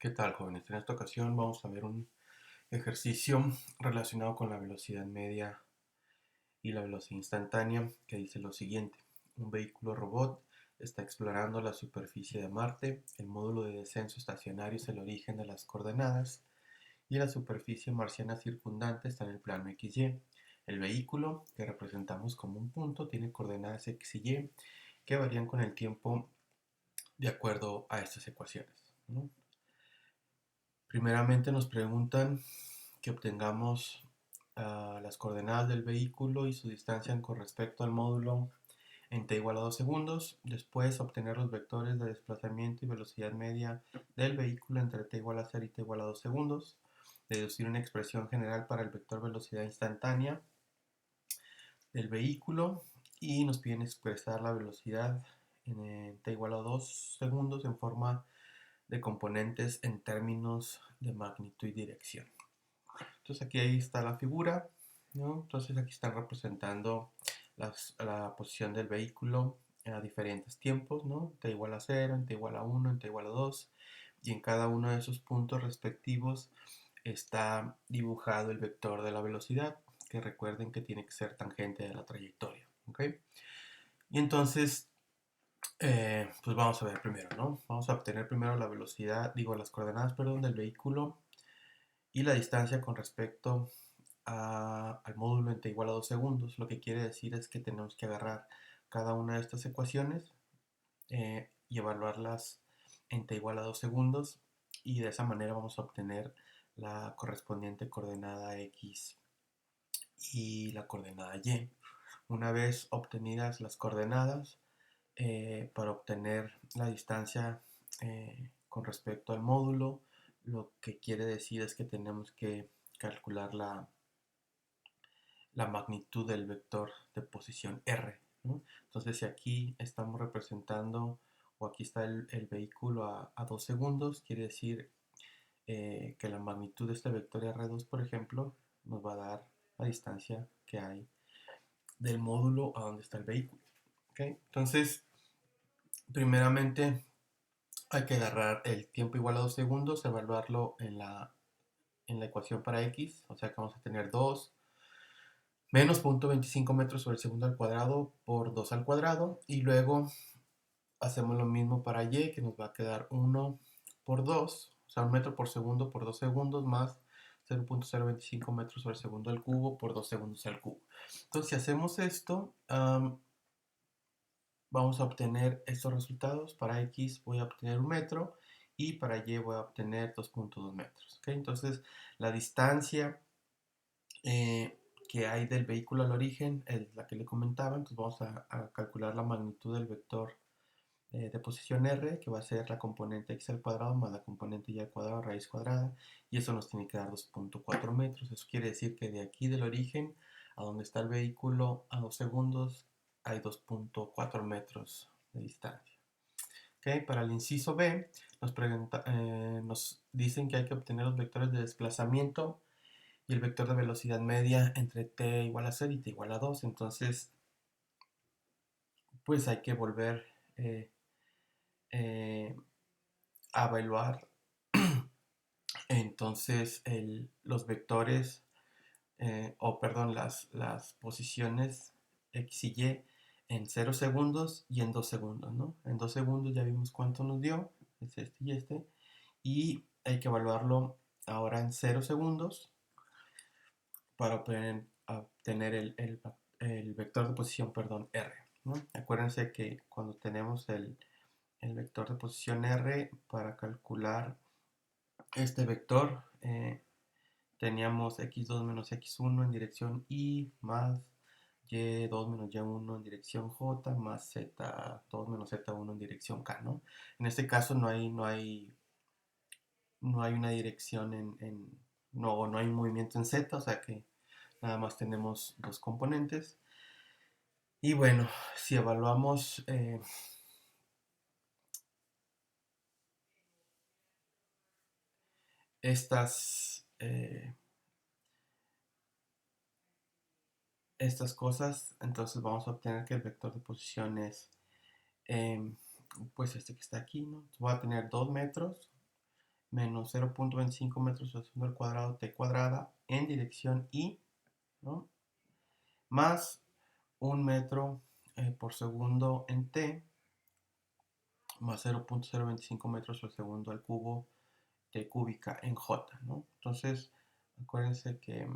¿Qué tal, jóvenes? En esta ocasión vamos a ver un ejercicio relacionado con la velocidad media y la velocidad instantánea que dice lo siguiente. Un vehículo robot está explorando la superficie de Marte. El módulo de descenso estacionario es el origen de las coordenadas y la superficie marciana circundante está en el plano XY. El vehículo, que representamos como un punto, tiene coordenadas X y Y que varían con el tiempo de acuerdo a estas ecuaciones, ¿no? Primeramente nos preguntan que obtengamos las coordenadas del vehículo y su distancia con respecto al módulo en t igual a 2 segundos. Después obtener los vectores de desplazamiento y velocidad media del vehículo entre t igual a 0 y t igual a 2 segundos. Deducir una expresión general para el vector velocidad instantánea del vehículo y nos piden expresar la velocidad en t igual a 2 segundos en forma de componentes en términos de magnitud y dirección. Entonces aquí ahí está la figura, ¿no? Entonces aquí están representando la posición del vehículo a diferentes tiempos, ¿no? T igual a 0, en T igual a 1, en T igual a 2, y en cada uno de esos puntos respectivos está dibujado el vector de la velocidad, que recuerden que tiene que ser tangente de la trayectoria, ¿ok? Y entonces, pues vamos a ver primero, ¿no? Vamos a obtener primero la velocidad, digo, las coordenadas, perdón, del vehículo y la distancia con respecto al módulo en t igual a 2 segundos. Lo que quiere decir es que tenemos que agarrar cada una de estas ecuaciones y evaluarlas en t igual a 2 segundos, y de esa manera vamos a obtener la correspondiente coordenada x y la coordenada y. Una vez obtenidas las coordenadas, para obtener la distancia con respecto al módulo, lo que quiere decir es que tenemos que calcular la magnitud del vector de posición R, ¿no? Entonces, si aquí estamos representando, o aquí está el vehículo a 2 segundos, quiere decir que la magnitud de este vector R2, por ejemplo, nos va a dar la distancia que hay del módulo a donde está el vehículo. ¿Okay? Entonces, primeramente hay que agarrar el tiempo igual a 2 segundos, evaluarlo en la ecuación para x, o sea que vamos a tener 2 menos 0.25 metros sobre el segundo al cuadrado por 2 al cuadrado, y luego hacemos lo mismo para y, que nos va a quedar 1 por 2, o sea, 1 metro por segundo por 2 segundos, más 0.025 metros sobre el segundo al cubo por 2 segundos al cubo. Entonces, si hacemos esto, vamos a obtener estos resultados. Para x voy a obtener 1 metro y para y voy a obtener 2.2 metros. ¿Okay? Entonces, la distancia que hay del vehículo al origen es la que le comentaba. Entonces vamos a calcular la magnitud del vector de posición R, que va a ser la componente x al cuadrado más la componente y al cuadrado raíz cuadrada, y eso nos tiene que dar 2.4 metros. Eso quiere decir que de aquí del origen a donde está el vehículo a 2 segundos hay 2.4 metros de distancia. ¿Okay? Para el inciso B nos dicen que hay que obtener los vectores de desplazamiento y el vector de velocidad media entre t igual a 0 y t igual a 2. Entonces, pues hay que volver eh, eh, a evaluar entonces los vectores, o perdón, las posiciones x y y en 0 segundos y en 2 segundos, ¿no? En 2 segundos ya vimos cuánto nos dio, es este, y hay que evaluarlo ahora en 0 segundos para obtener el vector de posición, perdón, R, ¿no? Acuérdense que cuando tenemos el vector de posición R, para calcular este vector, teníamos x2 menos x1 en dirección y más y2 menos y1 en dirección j más z2 menos z1 en dirección k, ¿no? En este caso no hay una dirección no hay un movimiento en z, o sea que nada más tenemos dos componentes. Y bueno, si evaluamos estas cosas, entonces vamos a obtener que el vector de posición es pues este que está aquí, ¿no? Voy a tener 2 metros menos 0.25 metros sobre segundo al cuadrado t cuadrada en dirección y, ¿no? Más 1 metro por segundo en t, más 0.025 metros por segundo al cubo t cúbica en j, ¿no? Entonces, acuérdense que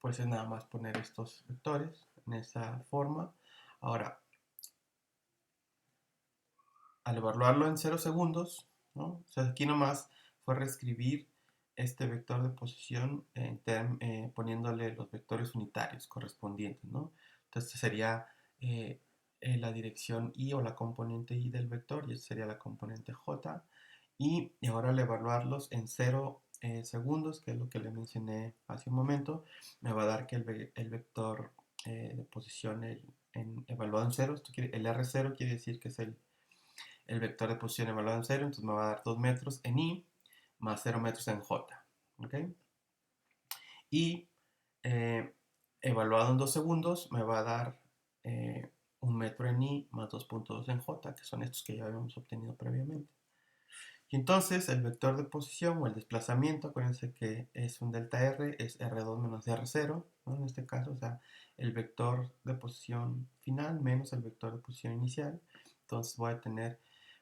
pues es nada más poner estos vectores en esa forma. Ahora, al evaluarlo en 0 segundos, ¿no? O sea, aquí nomás fue reescribir este vector de posición poniéndole los vectores unitarios correspondientes, ¿no? Entonces sería la dirección y o la componente y del vector, y esta sería la componente j. Y ahora al evaluarlos en 0 segundos, que es lo que le mencioné hace un momento, me va a dar que el vector de posición evaluado en 0, el R0 quiere decir que es el vector de posición evaluado en 0, entonces me va a dar 2 metros en i más 0 metros en j. ¿Ok? Y evaluado en 2 segundos me va a dar 1 metro en i más 2.2 en j, que son estos que ya habíamos obtenido previamente. Y entonces el vector de posición o el desplazamiento, acuérdense que es un delta R, es R2 menos R0, ¿no? En este caso, o sea, el vector de posición final menos el vector de posición inicial. Entonces voy a tener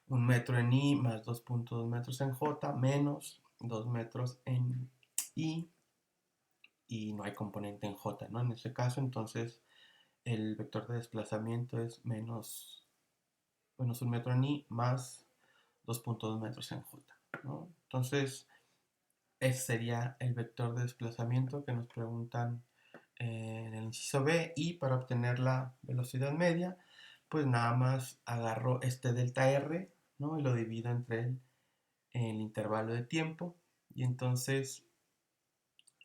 1 metro en I más 2.2 metros en J menos 2 metros en I, y no hay componente en J, ¿no? En este caso, entonces el vector de desplazamiento es menos 1 metro en I más 2.2 metros en J, ¿no? Entonces, ese sería el vector de desplazamiento que nos preguntan en el inciso B. Y para obtener la velocidad media, pues nada más agarro este delta R, ¿no? Y lo divido entre el intervalo de tiempo. Y entonces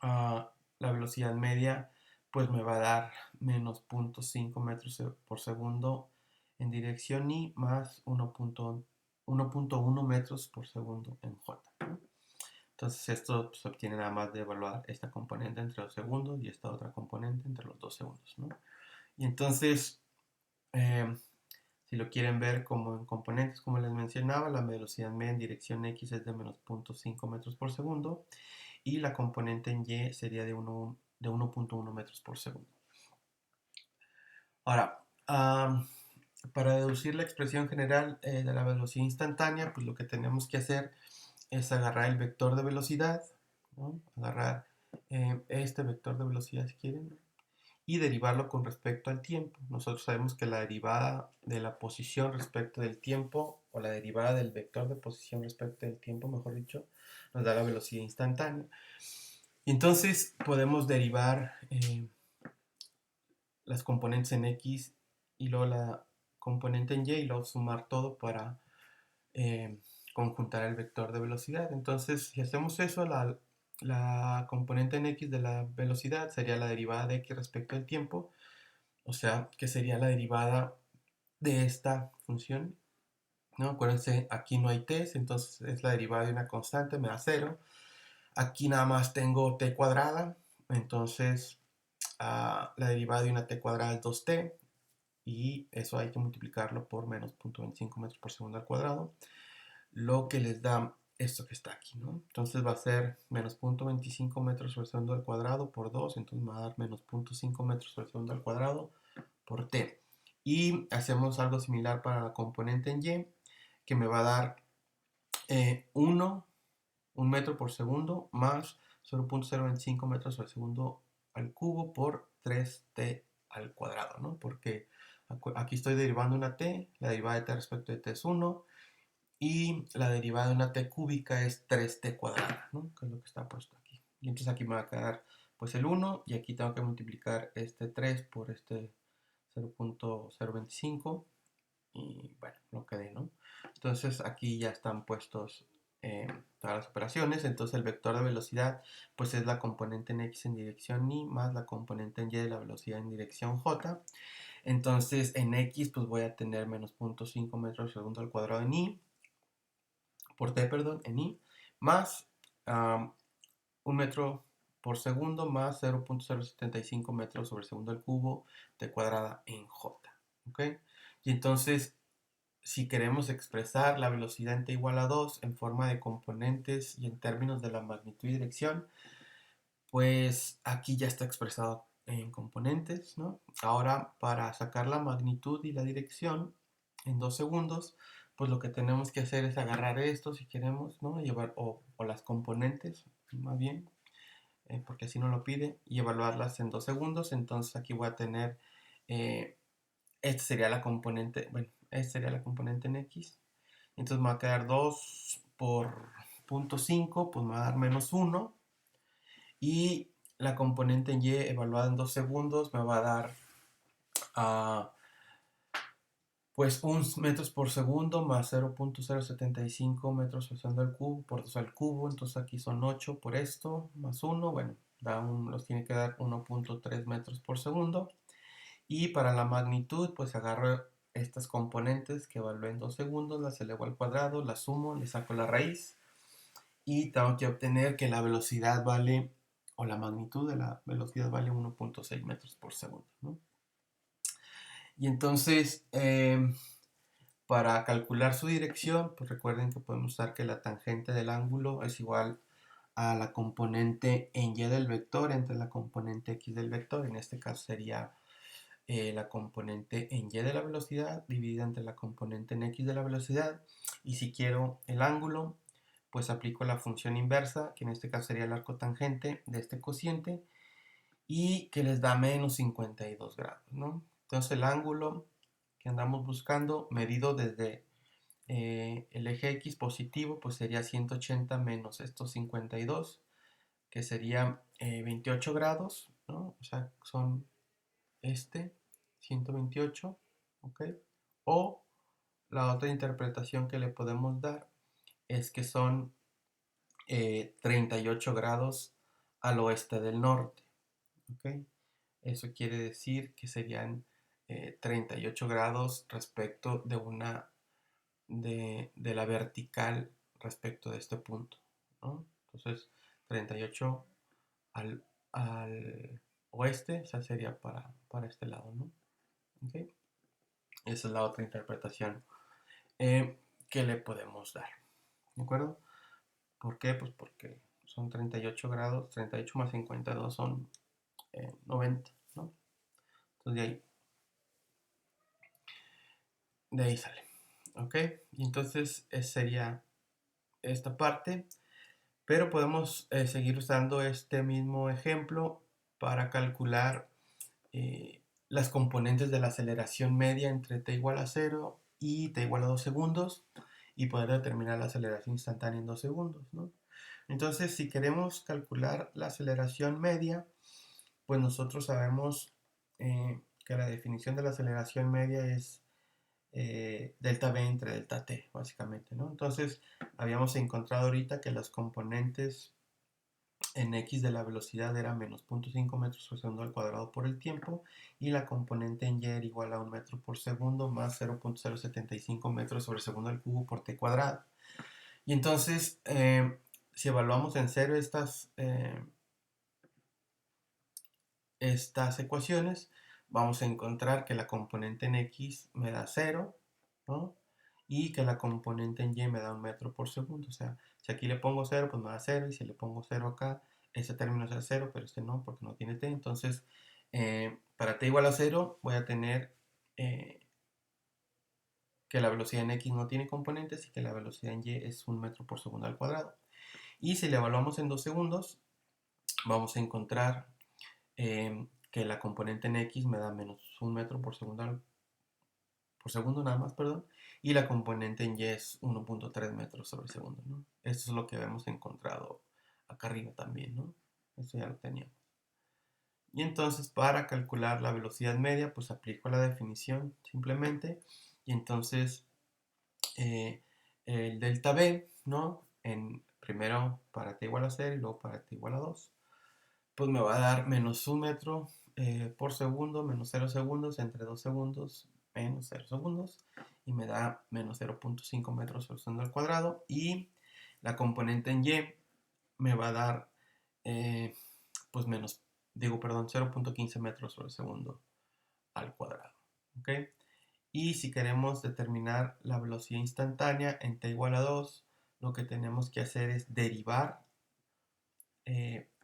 la velocidad media pues me va a dar menos 0.5 metros por segundo en dirección y más 1.1 metros por segundo en J, ¿no? Entonces esto se obtiene nada más de evaluar esta componente entre los segundos y esta otra componente entre los 2 segundos, ¿no? Y entonces, si lo quieren ver como en componentes, como les mencionaba, la velocidad media en dirección X es de menos 0.5 metros por segundo y la componente en Y sería de 1.1 metros por segundo. Ahora, para deducir la expresión general de la velocidad instantánea, pues lo que tenemos que hacer es agarrar el vector de velocidad, ¿no? Agarrar este vector de velocidad si quieren, y derivarlo con respecto al tiempo. Nosotros sabemos que la derivada de la posición respecto del tiempo, o la derivada del vector de posición respecto del tiempo, mejor dicho, nos da la velocidad instantánea. Y entonces podemos derivar las componentes en X y luego la componente en Y y luego sumar todo para conjuntar el vector de velocidad. Entonces, si hacemos eso, la componente en X de la velocidad sería la derivada de X respecto al tiempo, o sea, que sería la derivada de esta función, ¿no? Acuérdense, aquí no hay t, entonces es la derivada de una constante, me da 0. Aquí nada más tengo t cuadrada, entonces la derivada de una t cuadrada es 2t, y eso hay que multiplicarlo por menos 0.25 metros por segundo al cuadrado, lo que les da esto que está aquí, ¿no? Entonces va a ser menos 0.25 metros por segundo al cuadrado por 2, entonces me va a dar menos 0.5 metros por segundo al cuadrado por t. Y hacemos algo similar para la componente en y, que me va a dar 1 metro por segundo más 0.025 metros por segundo al cubo por 3t al cuadrado, ¿no? Porque aquí estoy derivando una t, la derivada de t respecto de t es 1, y la derivada de una t cúbica es 3t cuadrada, ¿no? Que es lo que está puesto aquí. Y entonces aquí me va a quedar pues el 1, y aquí tengo que multiplicar este 3 por este 0.025, y bueno, lo quedé, ¿no? Entonces aquí ya están puestos todas las operaciones. Entonces el vector de velocidad pues es la componente en X en dirección Y más la componente en Y de la velocidad en dirección J. Entonces en X pues voy a tener menos 0.5 metros por segundo al cuadrado en Y, por T, perdón, en I, más 1 metro por segundo más 0.075 metros sobre segundo al cubo t cuadrada en J. ¿Ok? Y entonces si queremos expresar la velocidad en t igual a 2 en forma de componentes y en términos de la magnitud y dirección, pues aquí ya está expresado en componentes, ¿no? Ahora, para sacar la magnitud y la dirección en 2 segundos, pues lo que tenemos que hacer es agarrar esto, si queremos, ¿no? Llevar, o las componentes, más bien, porque así no lo pide, y evaluarlas en 2 segundos. Entonces aquí voy a tener, esta sería la componente, bueno, esta sería la componente en X. Entonces me va a quedar 2 por 0.5, pues me va a dar -1. Y la componente en Y evaluada en 2 segundos me va a dar pues 1 metros por segundo más 0.075 metros usando el cubo por 2 al cubo. Entonces aquí son 8 por esto, más 1, bueno, los tiene que dar 1.3 metros por segundo. Y para la magnitud, pues agarro estas componentes que evalué en 2 segundos, las elevo al cuadrado, las sumo, le saco la raíz y tengo que obtener que la velocidad vale, o la magnitud de la velocidad vale 1.6 metros por segundo, ¿no? Y entonces, para calcular su dirección, pues recuerden que podemos usar que la tangente del ángulo es igual a la componente en Y del vector entre la componente X del vector. En este caso sería la componente en Y de la velocidad dividida entre la componente en X de la velocidad. Y si quiero el ángulo, pues aplico la función inversa, que en este caso sería el arco tangente de este cociente, y que les da menos 52 grados, ¿no? Entonces el ángulo que andamos buscando, medido desde el eje X positivo, pues sería 180 menos estos 52, que sería 28 grados, ¿no? O sea, son 128, ¿ok? O la otra interpretación que le podemos dar es que son 38 grados al oeste del norte, ¿ok? Eso quiere decir que serían 38 grados respecto de la vertical respecto de este punto, ¿no? Entonces, 38 al, al oeste, o sea, sería para este lado, ¿no? ¿Okay? Esa es la otra interpretación que le podemos dar, ¿de acuerdo? ¿Por qué? Pues porque son 38 grados, 38 más 52 son 90, ¿no? Entonces de ahí sale, ¿ok? Y entonces sería esta parte, pero podemos seguir usando este mismo ejemplo para calcular las componentes de la aceleración media entre t igual a 0 y t igual a 2 segundos y poder determinar la aceleración instantánea en 2 segundos, ¿no? Entonces, si queremos calcular la aceleración media, pues nosotros sabemos que la definición de la aceleración media es delta v entre delta t, básicamente, ¿no? Entonces, habíamos encontrado ahorita que las componentes en x de la velocidad era menos 0.5 metros por segundo al cuadrado por el tiempo, y la componente en y era igual a 1 metro por segundo más 0.075 metros sobre segundo al cubo por t cuadrado. Y entonces, si evaluamos en cero estas ecuaciones, vamos a encontrar que la componente en x me da 0, ¿no? Y que la componente en y me da 1 metro por segundo. O sea, si aquí le pongo 0, pues me da 0, y si le pongo 0 acá, ese término es 0, pero este no, porque no tiene t. Entonces, para t igual a 0, voy a tener que la velocidad en x no tiene componentes y que la velocidad en y es 1 metro por segundo al cuadrado. Y si le evaluamos en 2 segundos, vamos a encontrar que la componente en x me da menos 1 metro por segundo nada más, perdón, y la componente en y es 1.3 metros sobre segundo, ¿no? Esto es lo que hemos encontrado acá arriba también, ¿no? Esto ya lo teníamos. Y entonces, para calcular la velocidad media, pues aplico la definición simplemente, y entonces el delta v, ¿no? Primero para t igual a 0 y luego para t igual a 2, pues me va a dar menos 1 metro por segundo, menos 0 segundos, entre 2 segundos, menos 0 segundos, y me da menos 0.5 metros sobre segundo al cuadrado, y la componente en y me va a dar, pues perdón, 0.15 metros sobre segundo al cuadrado, ¿ok? Y si queremos determinar la velocidad instantánea en t igual a 2, lo que tenemos que hacer es derivar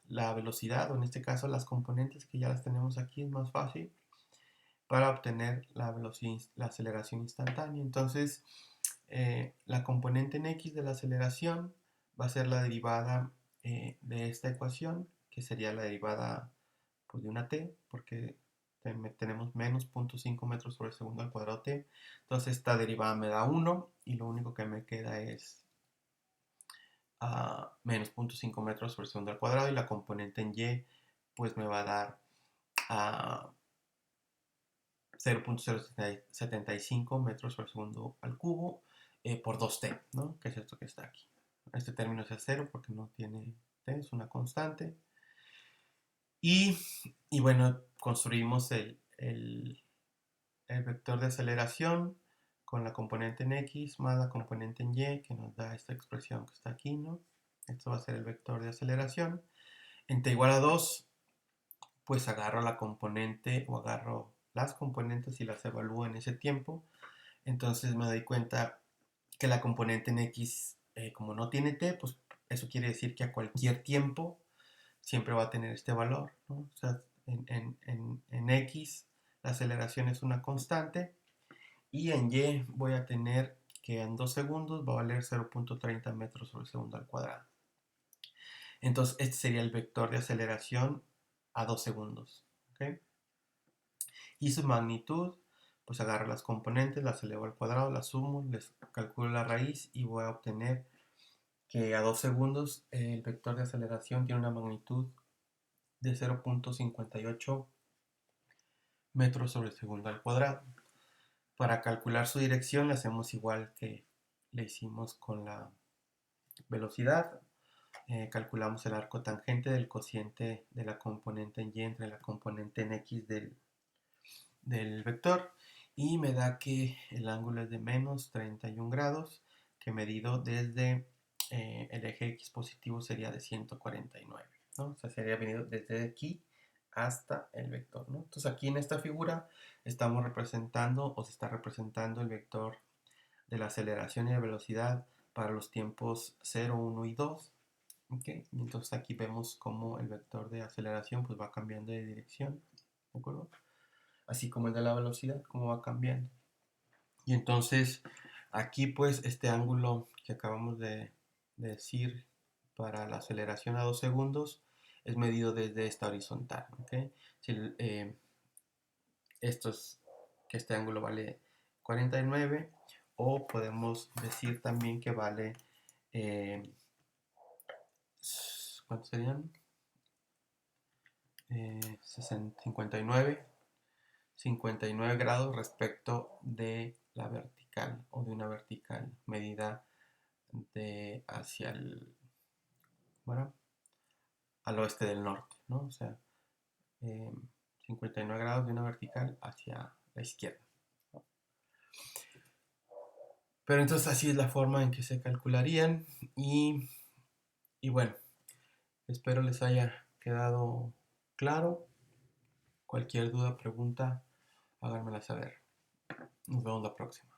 la velocidad, o en este caso las componentes que ya las tenemos aquí, es más fácil, para obtener la velocidad, la aceleración instantánea. Entonces, la componente en x de la aceleración va a ser la derivada de esta ecuación, que sería la derivada pues, de una t, porque tenemos menos 0.5 metros sobre segundo al cuadrado t. Entonces esta derivada me da 1 y lo único que me queda es menos 0.5 metros sobre segundo al cuadrado, y la componente en y pues me va a dar 0.075 metros por segundo al cubo por 2t, ¿no? Que es esto que está aquí. Este término es el 0 porque no tiene t, es una constante. Y bueno, construimos el vector de aceleración con la componente en x más la componente en y, que nos da esta expresión que está aquí, ¿no? Esto va a ser el vector de aceleración. En t igual a 2, pues agarro la componente o agarro las componentes y las evalúo en ese tiempo. Entonces me doy cuenta que la componente en x, como no tiene t, pues eso quiere decir que a cualquier tiempo siempre va a tener este valor, ¿no? O sea, en x la aceleración es una constante, y en y voy a tener que en 2 segundos va a valer 0.30 metros sobre segundo al cuadrado. Entonces este sería el vector de aceleración a 2 segundos. ¿Okay? Y su magnitud, pues agarro las componentes, las elevo al cuadrado, las sumo, les calculo la raíz y voy a obtener que a 2 segundos el vector de aceleración tiene una magnitud de 0.58 metros sobre segundo al cuadrado. Para calcular su dirección le hacemos igual que le hicimos con la velocidad. Calculamos el arco tangente del cociente de la componente en y entre la componente en x del vector, y me da que el ángulo es de menos 31 grados, que medido desde el eje x positivo sería de 149, ¿no? O sea, sería venido desde aquí hasta el vector, ¿no? Entonces aquí en esta figura estamos representando, o se está representando, el vector de la aceleración y la velocidad para los tiempos 0, 1 y 2. ¿Okay? Y entonces aquí vemos cómo el vector de aceleración pues va cambiando de dirección, ¿de acuerdo? Así como el de la velocidad, cómo va cambiando. Y entonces aquí pues este ángulo que acabamos de decir para la aceleración a 2 segundos es medido desde esta horizontal. ¿Okay? Si, que este ángulo vale 49, o podemos decir también que vale ¿cuántos serían? 59 grados respecto de la vertical, o de una vertical medida de hacia el, bueno, al oeste del norte, ¿no? O sea, 59 grados de una vertical hacia la izquierda, ¿no? Pero entonces así es la forma en que se calcularían, y bueno, espero les haya quedado claro. Cualquier duda, pregunta, háganmela saber. Nos vemos la próxima.